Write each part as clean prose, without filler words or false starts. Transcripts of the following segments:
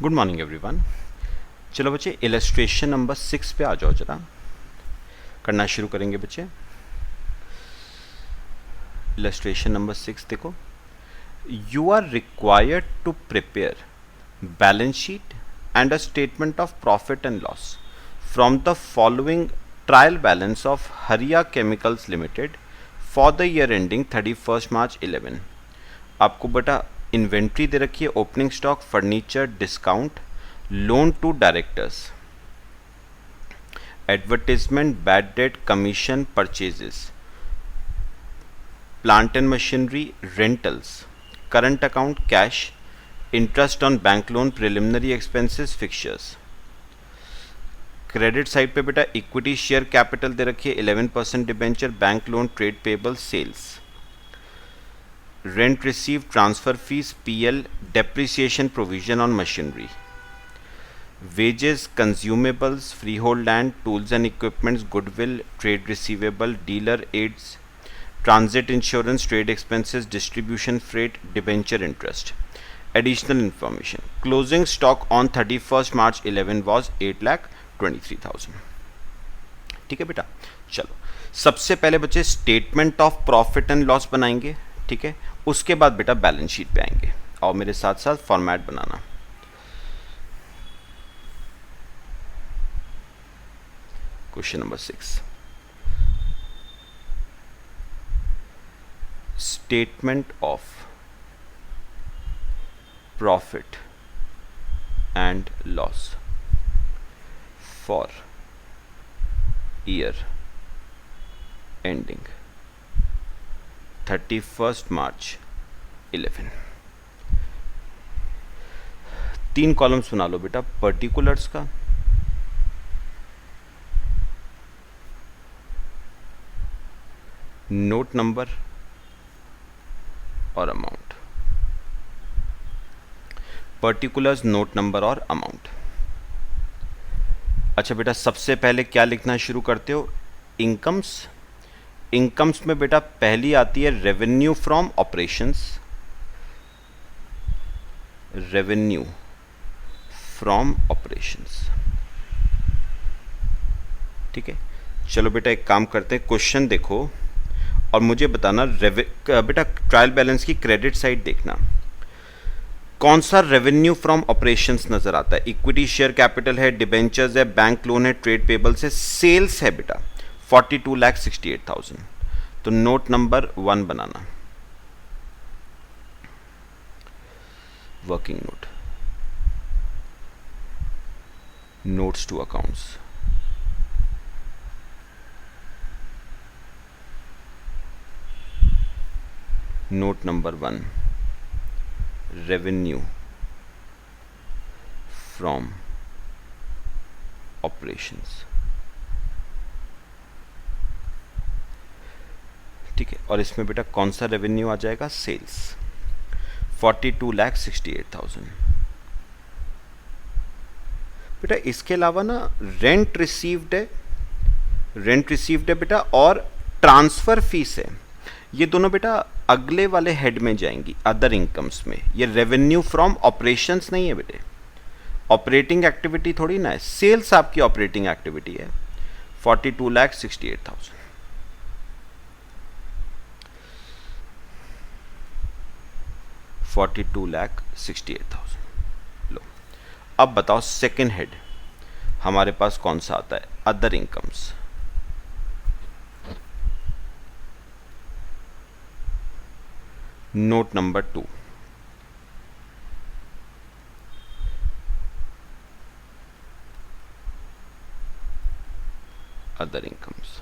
Good morning everyone. चलो बच्चे illustration number 6 पे आ जाओ, जरा करना शुरू करेंगे बच्चे। इलस्ट्रेशन नंबर 6 देखो, you are required to prepare balance sheet and a statement of profit and loss from the following trial balance of Hariya chemicals limited for the year ending 31 March 11। आपको बेटा इन्वेंट्री दे रखी है, opening stock, furniture, discount, loan to directors, advertisement, bad debt, commission, purchases, plant and machinery, rentals, current account, cash, interest on bank loan, preliminary expenses, fixtures. Credit side पे बेटा equity share capital दे रखी है, 11% debenture, bank loan, trade payable, sales, rent received, transfer fees, PL, depreciation provision on machinery, wages, consumables, freehold land, tools and equipments, goodwill, trade receivable, dealer aids, transit insurance, trade expenses, distribution freight, debenture interest. Additional information, closing stock on 31st March 11 was 8,23,000। ठीक है बेटा, चलो सबसे पहले बच्चे statement of profit and loss बनाएंगे, ठीक है। उसके बाद बेटा बैलेंस शीट पे आएंगे, और मेरे साथ साथ format banana. Question number 6, statement of profit and loss for year ending 31 March 11। 3 columns बना लो बेटा, पर्टिकुलर्स का, नोट नंबर और अमाउंट। पर्टिकुलर्स, नोट नंबर और अमाउंट। अच्छा बेटा, सबसे पहले क्या लिखना शुरू करते हो? इनकम्स। इनकम्स में बेटा पहली आती है revenue from operations, revenue from operations, ठीक है। चलो बेटा एक काम करते हैं, क्वेश्चन देखो और मुझे बताना बेटा ट्रायल बैलेंस की क्रेडिट साइड देखना, कौन सा रेवेन्यू फ्रॉम ऑपरेशंस नजर आता है? इक्विटी शेयर कैपिटल है, डिबेंचर्स है, बैंक लोन है, ट्रेड पेबल्स है, सेल्स है बेटा 42,68,000। तो नोट नंबर 1 बनाना, working note, notes to accounts, note number 1, revenue from operations, ठीक है। और इसमें बेटा कौन सा रेवेन्यू आ जाएगा? सेल्स 42,68,000। बेटा इसके अलावा ना रेंट रिसीव्ड है, रेंट रिसीव्ड है बेटा, और ट्रांसफर फीस है। ये दोनों बेटा अगले वाले हेड में जाएंगी, अदर इनकम्स में। ये रेवेन्यू फ्रॉम ऑपरेशंस नहीं है बेटे, ऑपरेटिंग एक्टिविटी थोड़ी ना है, सेल्स आपकी ऑपरेटिंग एक्टिविटी है। 42,68,000। लो अब बताओ सेकेंड हेड हमारे पास कौन सा आता है? Other incomes. Note number 2, other incomes.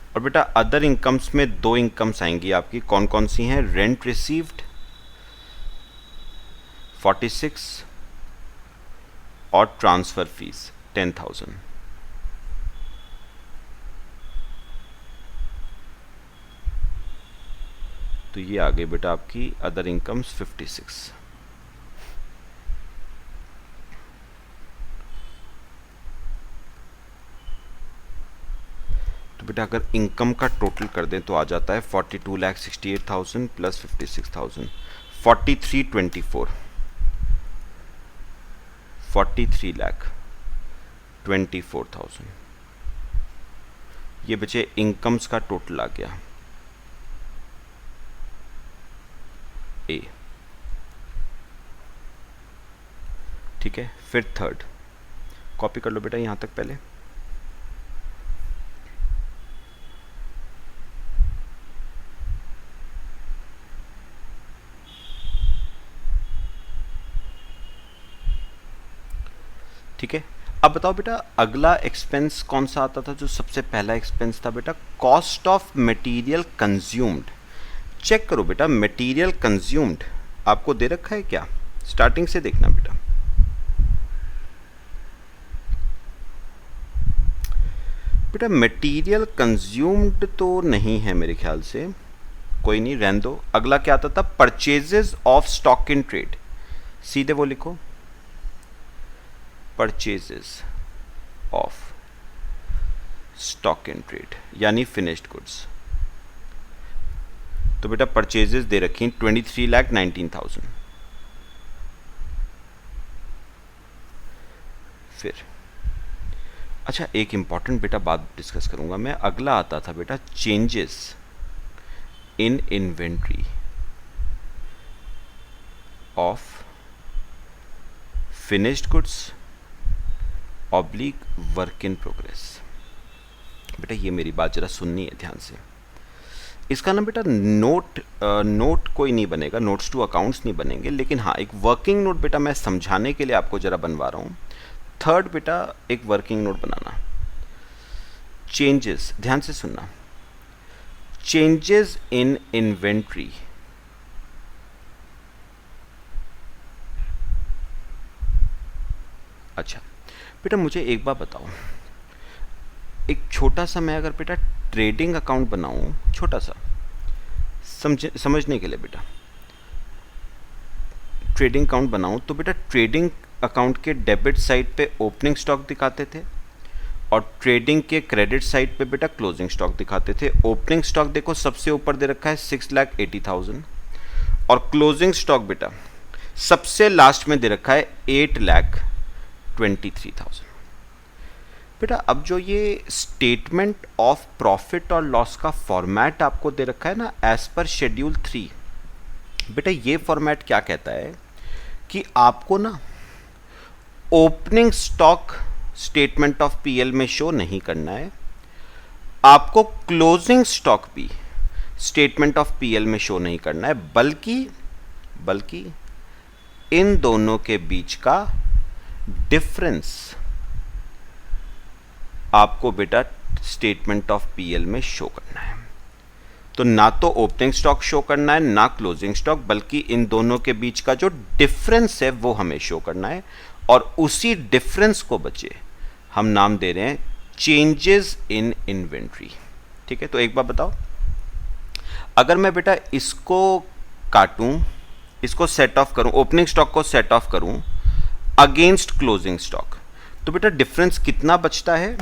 और बेटा अदर इनकम्स में 2 इनकम्स आएंगी आपकी, कौन कौन सी हैं? रेंट रिसीव्ड 46 और ट्रांसफर फीस 10,000। तो ये आ गई बेटा आपकी अदर इनकम्स 56। तो बेटा अगर इनकम का टोटल कर दें तो आ जाता है 42,68,000 प्लस 56,000, 4324। 43,24,000, ये बचे इनकम्स का टोटल आ गया ए। ठीक है, फिर थर्ड कॉपी कर लो बेटा यहां तक पहले। ठीक है, अब बताओ बेटा अगला एक्सपेंस कौन सा आता था जो सबसे पहला एक्सपेंस था बेटा? Cost of material consumed. Check करो बेटा, मटेरियल कंज्यूम्ड आपको दे रखा है क्या? स्टार्टिंग से देखना बेटा। बेटा मटेरियल कंज्यूम्ड तो नहीं है मेरे ख्याल से, कोई नहीं रहने दो। अगला क्या आता था? Purchases of stock in trade, सीधे वो लिखो, purchases of stock in trade यानी फिनिश्ड गुड्स। तो बेटा परचेजेस दे रखी 23,19,000। फिर अच्छा एक इंपॉर्टेंट बेटा बात डिस्कस करूंगा मैं, अगला आता था बेटा changes in inventory of finished goods oblique work in progress. बेटा ये मेरी बात जरा सुननी है ध्यान से। इसका ना बेटा नोट कोई नहीं बनेगा, नोट्स टू अकाउंट्स नहीं बनेंगे, लेकिन हाँ एक वर्किंग नोट बेटा मैं समझाने के लिए आपको जरा बनवा रहा हूँ। थर्ड बेटा एक वर्किंग नोट बनाना, चेंजेस, ध्यान से सुनना, चेंजेस इन इन्वेंट्री अच्छा बेटा मुझे एक बात बताओ, एक छोटा सा मैं अगर बेटा ट्रेडिंग अकाउंट बनाऊं, छोटा सा समझने के लिए बेटा, ट्रेडिंग अकाउंट बनाऊं तो बेटा ट्रेडिंग अकाउंट के डेबिट साइड पे ओपनिंग स्टॉक दिखाते थे और ट्रेडिंग के क्रेडिट साइड पे बेटा क्लोजिंग स्टॉक दिखाते थे। ओपनिंग स्टॉक देखो सबसे ऊपर दे रखा है 6,80,000 और क्लोजिंग स्टॉक बेटा सबसे लास्ट में दे रखा है 8,23,000। बेटा अब जो ये स्टेटमेंट ऑफ प्रॉफिट और लॉस का फॉर्मेट आपको दे रखा है ना एज पर शेड्यूल 3, बेटा ये फॉर्मेट क्या कहता है कि आपको ना opening stock statement of PL में शो नहीं करना है, आपको क्लोजिंग स्टॉक भी स्टेटमेंट ऑफ पीएल में शो नहीं करना है, बल्कि इन दोनों के बीच का डिफरेंस आपको बेटा स्टेटमेंट ऑफ पीएल में शो करना है। तो ना तो ओपनिंग स्टॉक शो करना है ना क्लोजिंग स्टॉक, बल्कि इन दोनों के बीच का जो डिफरेंस है वो हमें शो करना है और उसी डिफरेंस को बचे हम नाम दे रहे हैं चेंजेस इन इन्वेंट्री। ठीक है, तो एक बार बताओ, अगर मैं बेटा इसको काटूं, इसको सेट ऑफ करूं, ओपनिंग स्टॉक को सेट ऑफ करूं अगेंस्ट क्लोजिंग स्टॉक, तो बेटा डिफरेंस कितना बचता है?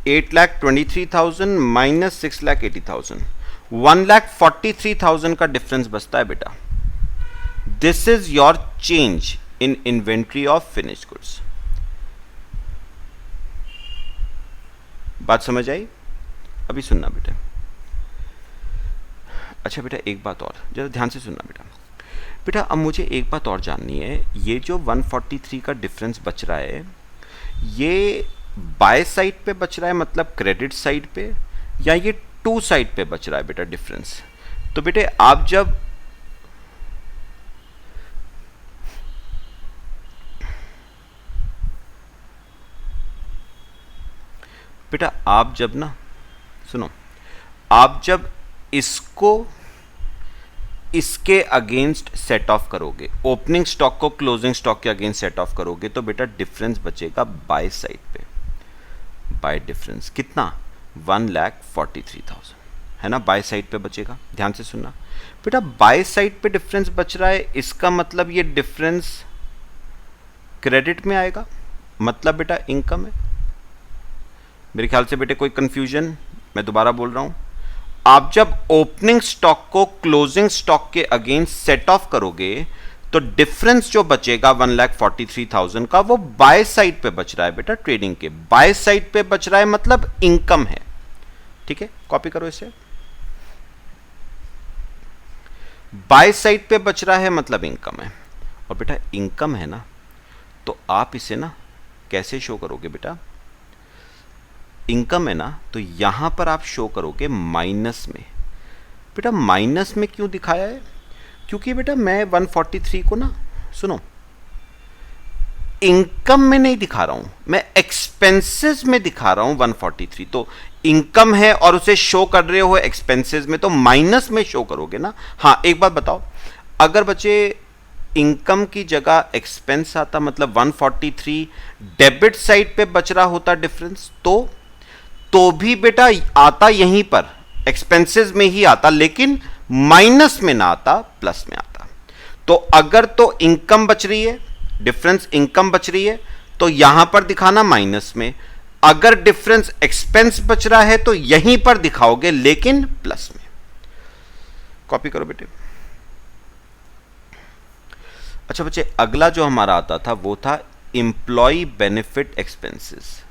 8,23,000 माइनस 6,80,000, 1,43,000 का डिफरेंस बचता है बेटा। This is your change in inventory of finished goods. बात समझ आई? अभी सुनना बेटा। अच्छा बेटा एक बात और जरा ध्यान से सुनना बेटा। बेटा अब मुझे एक बात और जाननी है, ये जो 143 का डिफरेंस बच रहा है ये बाय साइड पे बच रहा है मतलब क्रेडिट साइड पे, या ये टू साइड पे बच रहा है बेटा डिफरेंस? तो बेटे आप जब ना सुनो, आप जब इसको इसके अगेंस्ट सेट ऑफ करोगे, ओपनिंग स्टॉक को क्लोजिंग स्टॉक के अगेंस्ट सेट ऑफ करोगे, तो बेटा डिफरेंस बचेगा बाय साइड पे। बाय डिफरेंस कितना? 1,43,000 है ना, बाय साइड पे बचेगा। ध्यान से सुनना बेटा, बाय साइड पे डिफरेंस बच रहा है, इसका मतलब ये डिफरेंस क्रेडिट में आएगा, मतलब बेटा इनकम है। मेरे ख्याल से बेटे कोई कंफ्यूजन? मैं दोबारा बोल रहा हूं, आप जब ओपनिंग स्टॉक को क्लोजिंग स्टॉक के अगेंस्ट सेट ऑफ करोगे तो डिफरेंस जो बचेगा 1,43,000 का वो बाय साइड पे बच रहा है बेटा, ट्रेडिंग के बाय साइड पे बच रहा है, मतलब इनकम है। ठीक है, कॉपी करो इसे। बाय साइड पे बच रहा है मतलब इनकम है, और बेटा इनकम है ना, तो आप इसे ना कैसे शो करोगे बेटा, इनकम है ना तो यहां पर आप शो करोगे माइनस में। बेटा माइनस में क्यों दिखाया है, क्योंकि बेटा मैं 143 को ना, सुनो, इनकम में नहीं दिखा रहा हूं, मैं एक्सपेंसेस में दिखा रहा हूं 143। तो इनकम है और उसे शो कर रहे हो एक्सपेंसेस में, तो माइनस में शो करोगे ना। हाँ एक बात बताओ, अगर बच्चे इनकम की जगह एक्सपेंस आता, मतलब 143 डेबिट साइड पे बच रहा होता डिफरेंस, तो भी बेटा आता यहीं पर एक्सपेंसेस में ही आता, लेकिन माइनस में ना आता, प्लस में आता। तो अगर तो इनकम बच रही है, डिफरेंस इनकम बच रही है, तो यहां पर दिखाना माइनस में। अगर डिफरेंस एक्सपेंस बच रहा है तो यहीं पर दिखाओगे, लेकिन प्लस में। कॉपी करो बेटे। अच्छा बच्चे, अगला जो हमारा आता था वो था employee benefit expenses.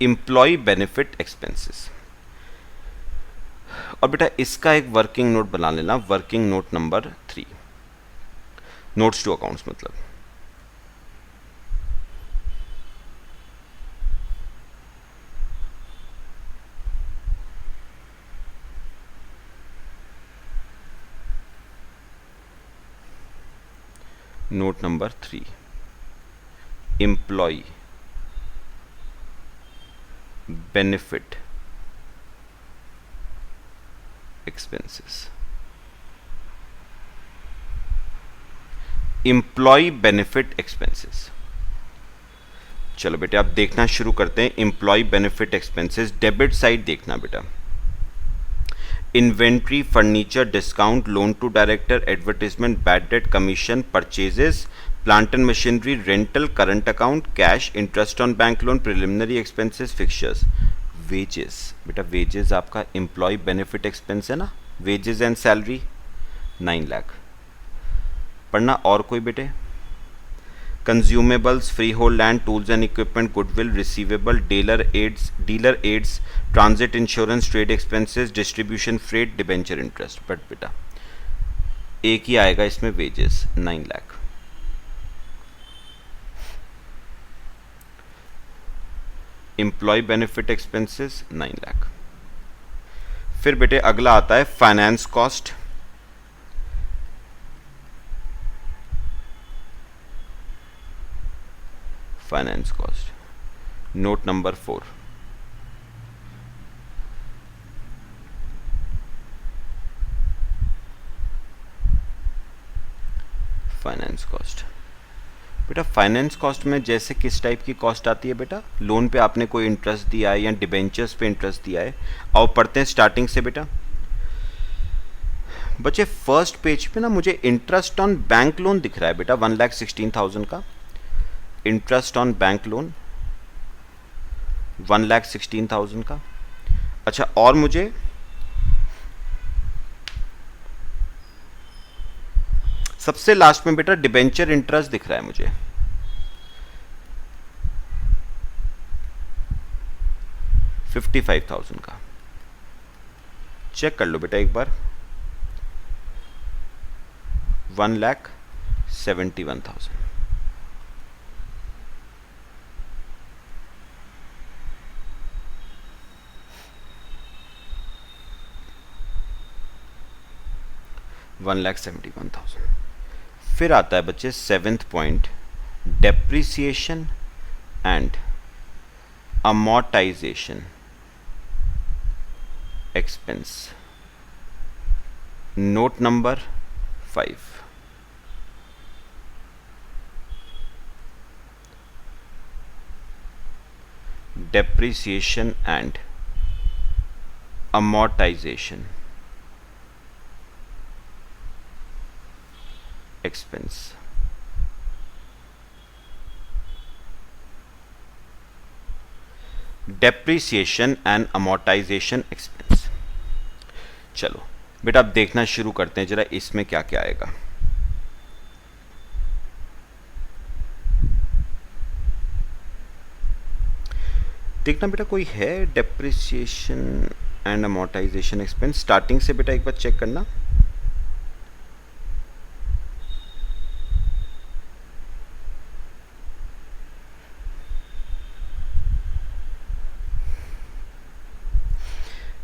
Employee benefit expenses, और बेटा इसका एक वर्किंग नोट बना लेना, working note number 3, notes to accounts मतलब। Note number 3, employee benefit expenses. Employee benefit expenses, चलो बेटे आप देखना शुरू करते हैं। Employee benefit expenses debit side देखना बेटा, inventory, furniture, discount, loan to director, advertisement, bad debt, commission, purchases, plant and machinery, rental, current account, cash, interest on bank loan, preliminary expenses, fixtures, wages. बेटा wages आपका employ benefit expense है ना, wages and salary 9 lakh. पढ़ना और कोई बेटे, consumables, free hold land, tools and equipment, goodwill, receivable, dealer aids, transit insurance, trade expenses, distribution, freight, debenture interest. But बेटा एक ही आएगा इसमें, wages 9 lakh. Employ benefit expenses 9 lakh. फिर बेटे अगला आता है finance cost, finance cost note number 4, finance cost. बेटा फाइनेंस कॉस्ट में जैसे किस टाइप की कॉस्ट आती है बेटा, लोन पे आपने कोई इंटरेस्ट दिया है या डिबेंचर्स पे इंटरेस्ट दिया है। आओ पढ़ते हैं स्टार्टिंग से बेटा। बच्चे फर्स्ट पेज पे ना मुझे इंटरेस्ट ऑन बैंक लोन दिख रहा है बेटा, 1,16,000 का इंटरेस्ट ऑन बैंक लोन, 1,16,000 का। अच्छा और मुझे सबसे लास्ट में बेटा डिबेंचर इंटरेस्ट दिख रहा है मुझे, 55,000 का। चेक कर लो बेटा एक बार, 1,71,000। $1,71,000। फिर आता है बच्चे 7th point, depreciation and amortisation expense, note number 5। Depreciation and amortisation expense. Depreciation and amortisation expense. चलो बेटा अब देखना शुरू करते हैं जरा इसमें क्या क्या आएगा। देखना बेटा कोई है depreciation and amortisation expense starting से, बेटा एक बार चेक करना।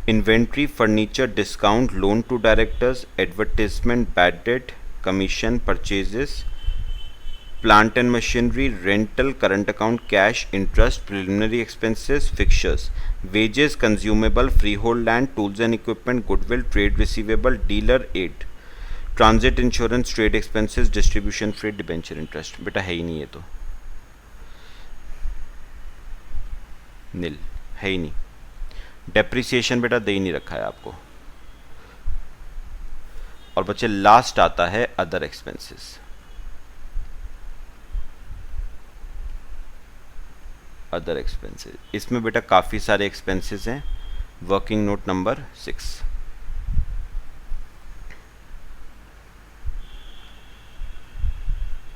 Inventory, furniture, discount, loan to directors, advertisement, bad debt, commission, purchases, plant and machinery, rental, current account, cash, interest, preliminary expenses, fixtures, wages, consumable, free hold land, tools and equipment, goodwill, trade receivable, dealer aid, transit insurance, trade expenses, distribution freight, debenture interest. बेटा है ही नहीं, ये तो नील है ही नहीं। Depreciation बेटा दे ही नहीं रखा है आपको। और बच्चे लास्ट आता है अदर एक्सपेंसेस। अदर एक्सपेंसेस, इसमें बेटा काफी सारे एक्सपेंसेस हैं। Working note number 6।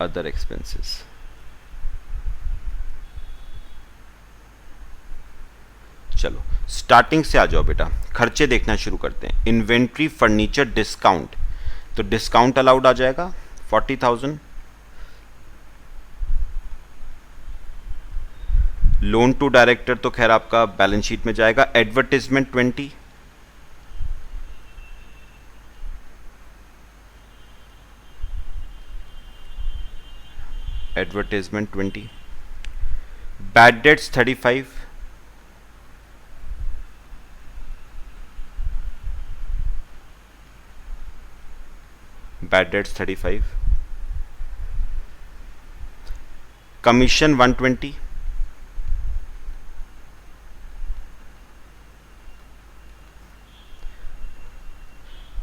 Other expenses, चलो स्टार्टिंग से आ जाओ बेटा, खर्चे देखना शुरू करते हैं। इन्वेंट्री, फर्नीचर, डिस्काउंट, तो डिस्काउंट अलाउड आ जाएगा 40,000। लोन टू डायरेक्टर तो खैर आपका बैलेंस शीट में जाएगा। Advertisement 20, advertisement 20, bad debts 35, bad debts 35, commission 120,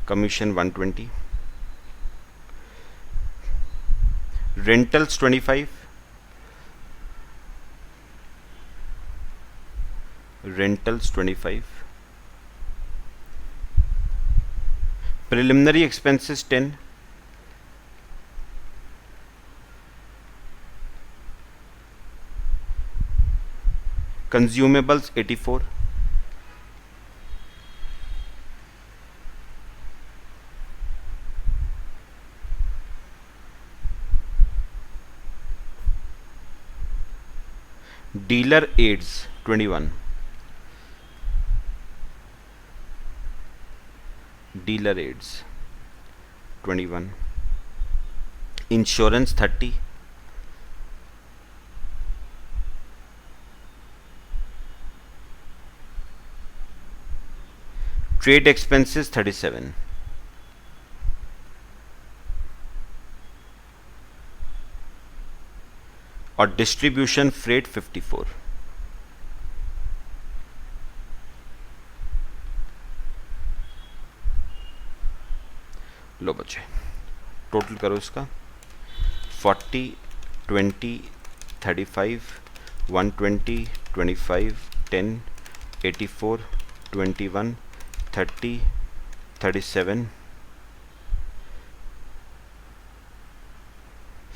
commission 120, rentals 25, rentals 25, preliminary expenses 10, consumables 84, dealer aids 21, dealer aids 21, insurance 30, trade expenses 37, और डिस्ट्रीब्यूशन फ्रेट 54। लो बच्चे total करो इसका, 40, 20, 35, 120, 25, 10, 84, 21, 30, 37,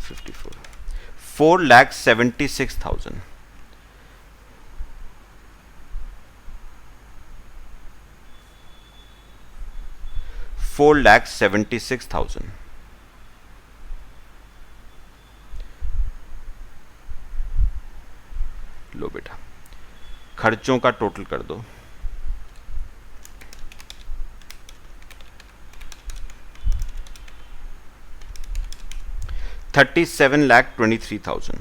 54, 4,76,000। 4,76,000। लो बेटा खर्चों का टोटल कर दो, 37,23,000।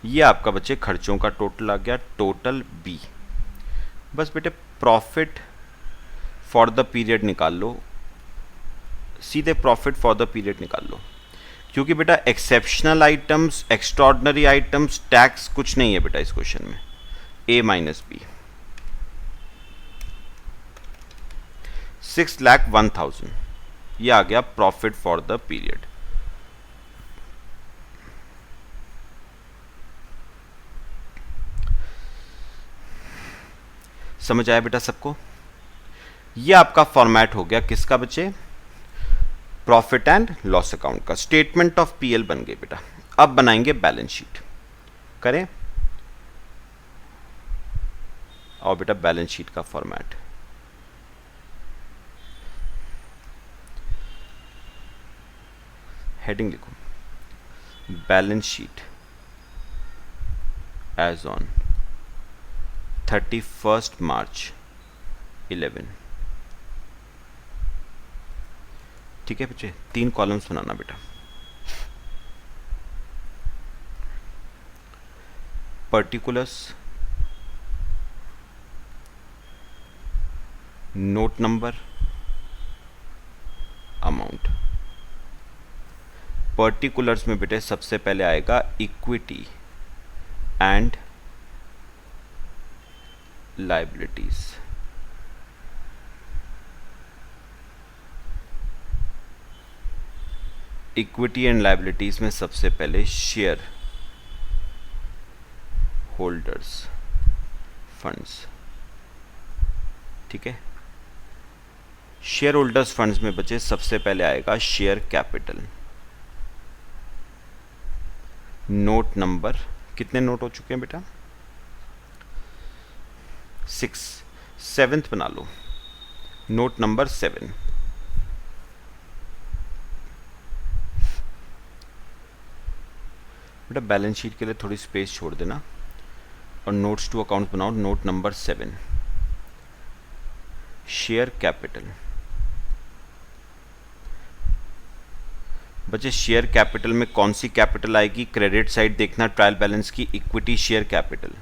ये आपका बच्चे खर्चों का टोटल आ गया, टोटल बी। बस बेटे प्रॉफिट फॉर द पीरियड निकाल लो, सीधे प्रॉफिट फॉर द पीरियड निकाल लो, क्योंकि बेटा exceptional items, extraordinary items, tax कुछ नहीं है बेटा इस क्वेश्चन में। ए माइनस बी, 6,01,000 ये आ गया प्रॉफिट फॉर द पीरियड। समझ आया बेटा सबको? ये आपका फॉर्मेट हो गया किसका बच्चे? प्रॉफिट एंड लॉस अकाउंट का। स्टेटमेंट ऑफ पीएल बन गई बेटा। अब बनाएंगे बैलेंस शीट। करें? और बेटा बैलेंस शीट का फॉर्मेट, हेडिंग लिखो, balance sheet as on 31st March 11। ठीक है बच्चे, 3 कॉलम्स बनाना बेटा। Particulars, note number, amount. Particulars में बेटे सबसे पहले आएगा equity and liabilities. Equity and liabilities में सबसे पहले शेयर होल्डर्स फंड्स। ठीक है, शेयर होल्डर्स फंड्स में बचे सबसे पहले आएगा शेयर कैपिटल। नोट नंबर, कितने नोट हो चुके हैं बेटा? 6, 7th बना लो, नोट नंबर 7। बेटा बैलेंस शीट के लिए थोड़ी स्पेस छोड़ देना और नोट्स टू अकाउंट बनाओ। Note number 7, share capital. बच्चे शेयर कैपिटल में कौन सी कैपिटल आएगी? क्रेडिट साइड देखना ट्रायल बैलेंस की, इक्विटी शेयर कैपिटल।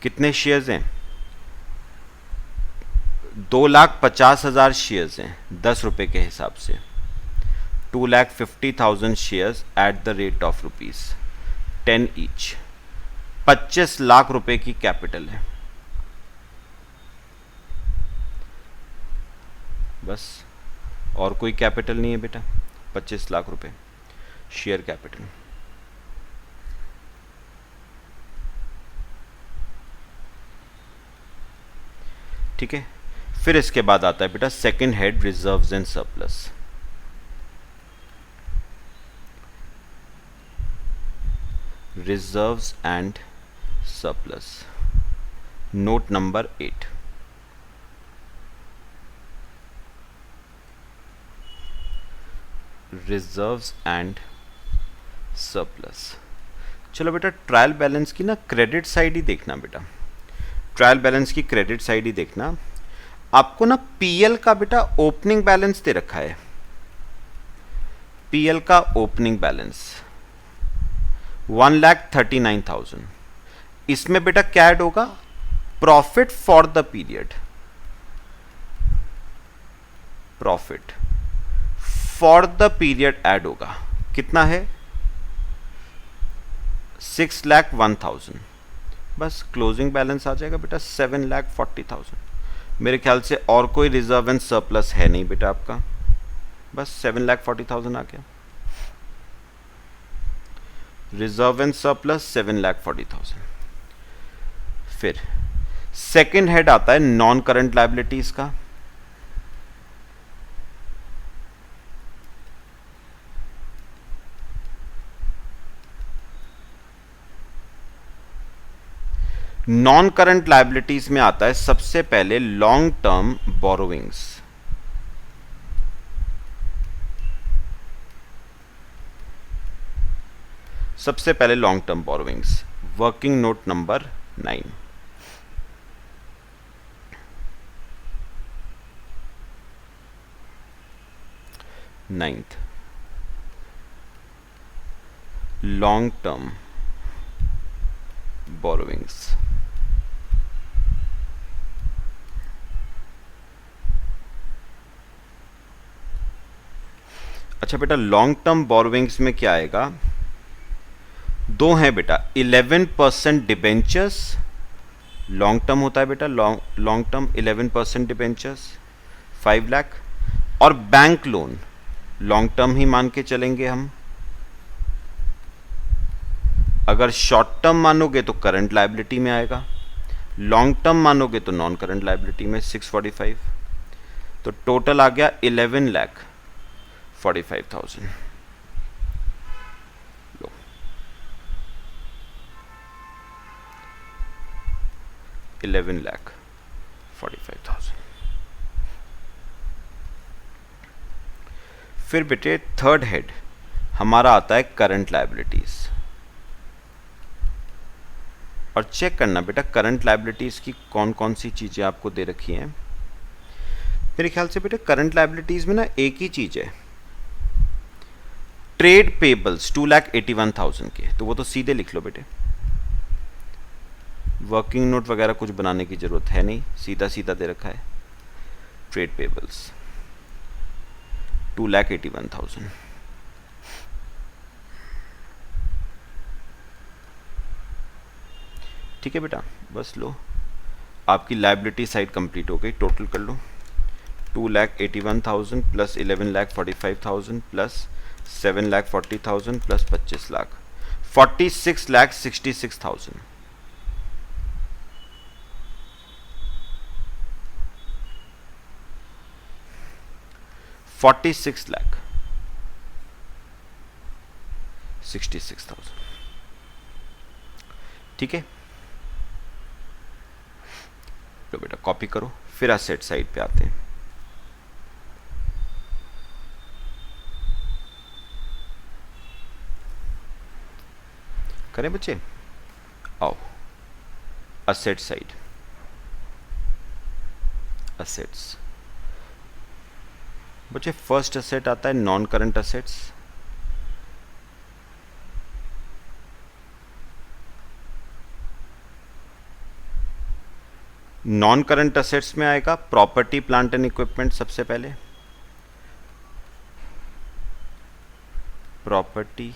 कितने शेयर्स हैं? 2,50,000 शेयर्स हैं 10 रुपए के हिसाब से। 2,50,000 shares at the rate of ₹10 each. 25 lakh रुपए की कैपिटल है। बस, और कोई कैपिटल नहीं है बेटा। 25 लाख रुपए शेयर कैपिटल। ठीक है, फिर इसके बाद आता है बेटा second head, reserves and surplus. Reserves and surplus, note number 8। Reserves and surplus. चलो बेटा ट्रायल बैलेंस की ना क्रेडिट साइड ही देखना बेटा। ट्रायल बैलेंस की क्रेडिट साइड ही देखना। आपको ना पीएल का बेटा ओपनिंग बैलेंस दे रखा है। पीएल का ओपनिंग बैलेंस 1,39,000। इसमें बेटा क्या ऐड होगा? Profit for the period. Profit for the period add होगा। कितना है? 6,01,000। बस क्लोजिंग बैलेंस आ जाएगा बेटा 7,40,000। मेरे ख्याल से और कोई रिजर्व एंड सरप्लस है नहीं बेटा आपका। बस 7,40,000 आ गया। Reserve and surplus 7,40,000। फिर सेकेंड हेड आता है नॉन करंट लायबिलिटीज का। नॉन करंट लायबिलिटीज में आता है सबसे पहले लॉन्ग टर्म बोरोविंग्स। सबसे पहले long term borrowings, working note number 9। Ninth, long term borrowings. अच्छा बेटा लॉन्ग टर्म बोरोविंग्स में क्या आएगा? दो हैं बेटा, 11% डिबेंचर्स। लॉन्ग टर्म होता है बेटा, लॉन्ग टर्म 11% डिबेंचर्स 5 लाख, और बैंक लोन लॉन्ग टर्म ही मान के चलेंगे हम। अगर शॉर्ट टर्म मानोगे तो करंट लायबिलिटी में आएगा, लॉन्ग टर्म मानोगे तो नॉन करंट लायबिलिटी में 645। तो टोटल आ गया 11,45,000। लो 11,45,000। फिर बेटे थर्ड हेड हमारा आता है करंट लायबिलिटीज। और चेक करना बेटा करंट लायबिलिटीज की कौन कौन सी चीजें आपको दे रखी हैं। मेरे ख्याल से बेटा करंट लायबिलिटीज में ना एक ही चीज है, ट्रेड पेबल्स 2,81,000 के, तो वो तो सीधे लिख लो बेटे, वर्किंग नोट वगैरह कुछ बनाने की जरूरत है नहीं, सीधा सीधा दे रखा है। Trade pebbles 2,81,000। ठीक है बेटा, बस लो आपकी लायबिलिटी साइड कंप्लीट हो गई। टोटल कर लो 2,81,000 प्लस 11,45,000 प्लस 7,40,000 प्लस 25 लाख, 46,66,000। 46,66,000। ठीक है, तो बेटा कॉपी करो। फिर असेट साइड पे आते हैं। करें बच्चे, आओ असेट साइड, असेट्स। बच्चे फर्स्ट असेट आता है non current assets. Non current assets में आएगा प्रॉपर्टी प्लांट एंड इक्विपमेंट। सबसे पहले property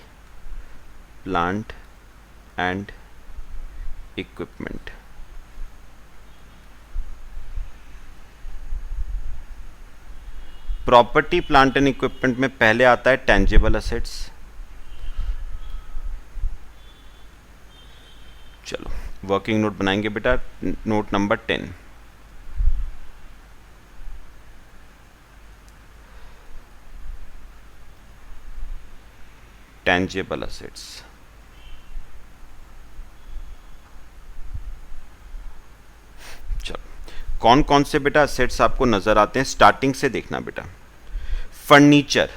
plant and equipment. Property plant and equipment में पहले आता है टेंजिबल असेट्स। चलो वर्किंग नोट बनाएंगे बेटा, नोट नंबर 10। Tangible assets. चलो कौन कौन से बेटा असेट्स आपको नजर आते हैं, स्टार्टिंग से देखना बेटा। फर्नीचर,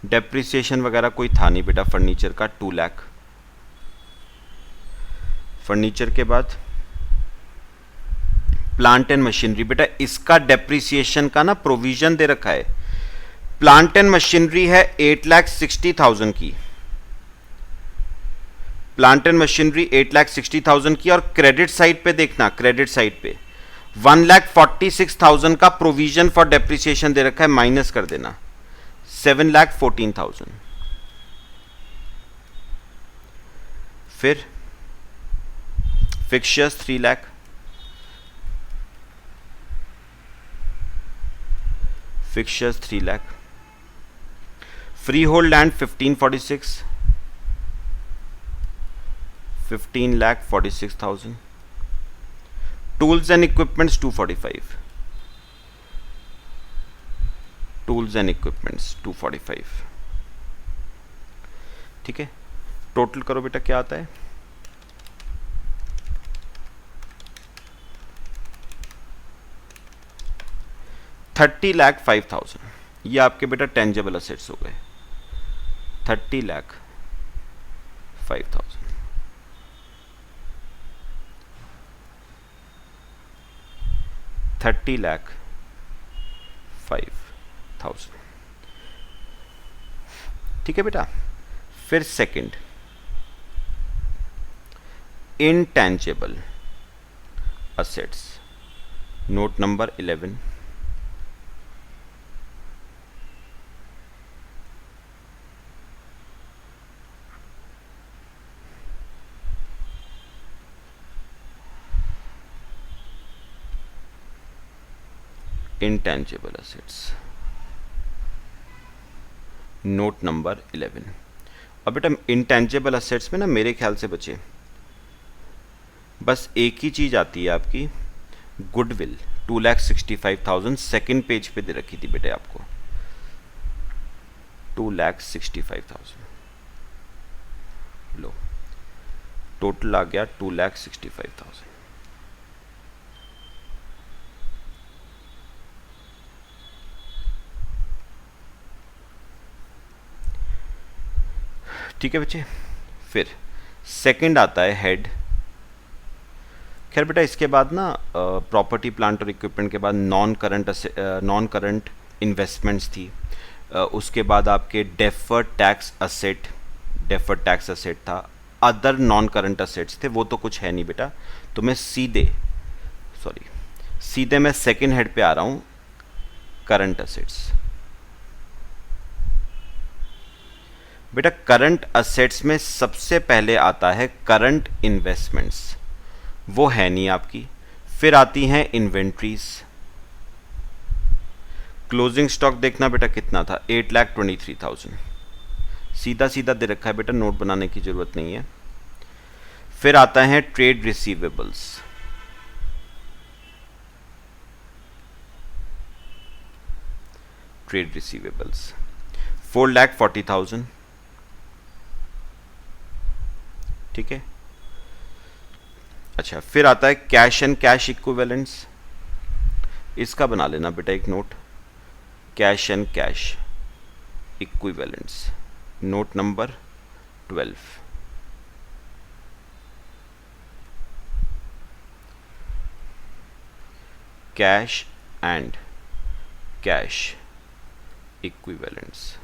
डेप्रिसिएशन वगैरह कोई था नहीं बेटा फर्नीचर का, 2 लाख। फर्नीचर के बाद प्लांट एंड मशीनरी, बेटा इसका डेप्रिसिएशन का ना प्रोविजन दे रखा है। प्लांट एंड मशीनरी है 8,60,000 की, प्लांट एंड मशीनरी 8,60,000 की। और क्रेडिट साइड पे देखना, क्रेडिट साइड पे 1,46,000 का प्रोविजन फॉर डेप्रिसिएशन दे रखा है, माइनस कर देना 7,14,000। फिर fixtures 3 lakh, fixtures 3 lakh. Free hold land 1546, 15,46,000। Tools and equipments 245, tools and equipments 245। ठीक है, टोटल करो बेटा क्या आता है, 30,05,000। ये आपके बेटा टेंजिबल असेट्स हो गए, 30,05,000। 30,05,000। ठीक है बेटा। फिर second intangible assets, note number 11। intangible assets, note number 11। अब बेटा इंटेंजिबल असेट्स में ना मेरे ख्याल से बचे बस एक ही चीज़ आती है आपकी, गुडविल 2,65,000 सेकेंड पेज पे दे रखी थी बेटे आपको, 2,65,000। लो टोटल आ गया 2,65,000। ठीक है बच्चे। फिर सेकंड आता है हेड। खैर बेटा इसके बाद ना प्रॉपर्टी प्लांट और इक्विपमेंट के बाद नॉन करंट इन्वेस्टमेंट्स थी। उसके बाद आपके डेफर्ड टैक्स असेट था। अदर नॉन करंट असेट्स थे, वो तो कुछ है नहीं बेटा। तो मैं सीधे मैं सेकंड हेड पे आ रहा हूँ, करंट असेट्स। बेटा करंट असेट्स में सबसे पहले आता है करंट इन्वेस्टमेंट्स, वो है नहीं आपकी। फिर आती हैं इन्वेंट्रीज। क्लोजिंग स्टॉक देखना बेटा कितना था, 8,23,000। सीधा सीधा दे रखा है बेटा, नोट बनाने की जरूरत नहीं है। फिर आता है ट्रेड रिसीवेबल्स। Trade receivables 4,40,000। ठीक है। अच्छा फिर आता है कैश एंड कैश इक्विवेलेंट्स। इसका बना लेना बेटा एक note, cash and cash equivalents, note number 12। Cash and cash equivalents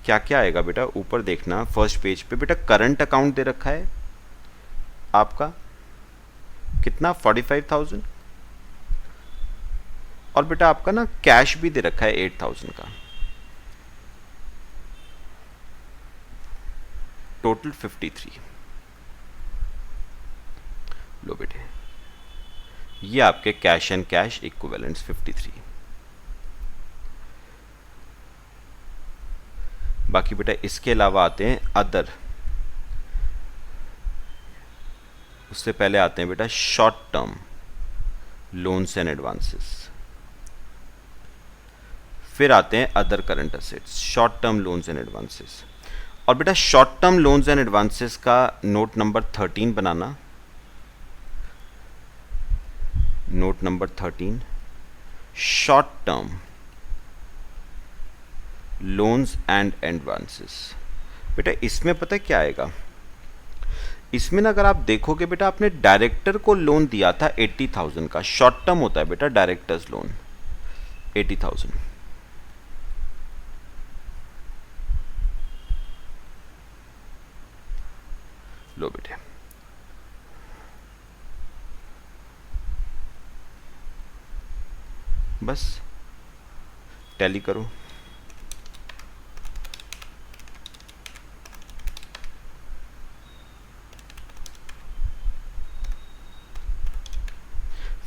क्या क्या आएगा बेटा, ऊपर देखना फर्स्ट पेज पे बेटा करंट अकाउंट दे रखा है आपका कितना, 45,000। और बेटा आपका ना कैश भी दे रखा है 8,000 का, टोटल 53। लो बेटे ये आपके कैश एंड कैश इक्विवेलेंट्स 53। बाकी बेटा इसके अलावा आते हैं अदर। उससे पहले आते हैं बेटा short term loans and advances. फिर आते हैं other current assets, short term loans and advances. और बेटा short term loans and advances का नोट नंबर 13 बनाना, note number 13 short term loans and advances. बेटा इसमें पता है क्या आएगा, इसमें ना अगर आप देखोगे बेटा आपने डायरेक्टर को लोन दिया था 80,000 का, शॉर्ट टर्म होता है बेटा डायरेक्टर्स लोन 80,000। लो बेटे बस टैली करो।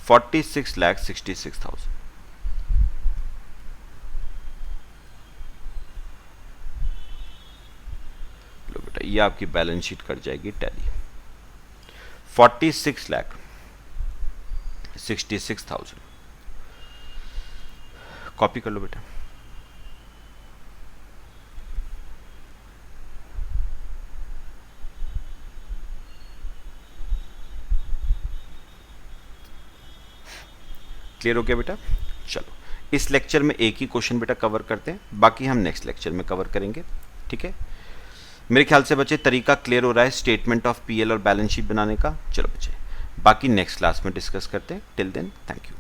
$46,66,000। लो बेटा ये आपकी बैलेंस शीट कट जाएगी टैली। 46,66,000 कॉपी कर लो बेटा। क्लियर हो गया बेटा। चलो इस लेक्चर में एक ही क्वेश्चन बेटा कवर करते हैं, बाकी हम नेक्स्ट लेक्चर में कवर करेंगे। ठीक है, मेरे ख्याल से बच्चे तरीका क्लियर हो रहा है स्टेटमेंट ऑफ पीएल और बैलेंस शीट बनाने का। चलो बच्चे बाकी नेक्स्ट क्लास में डिस्कस करते हैं। Till then thank you.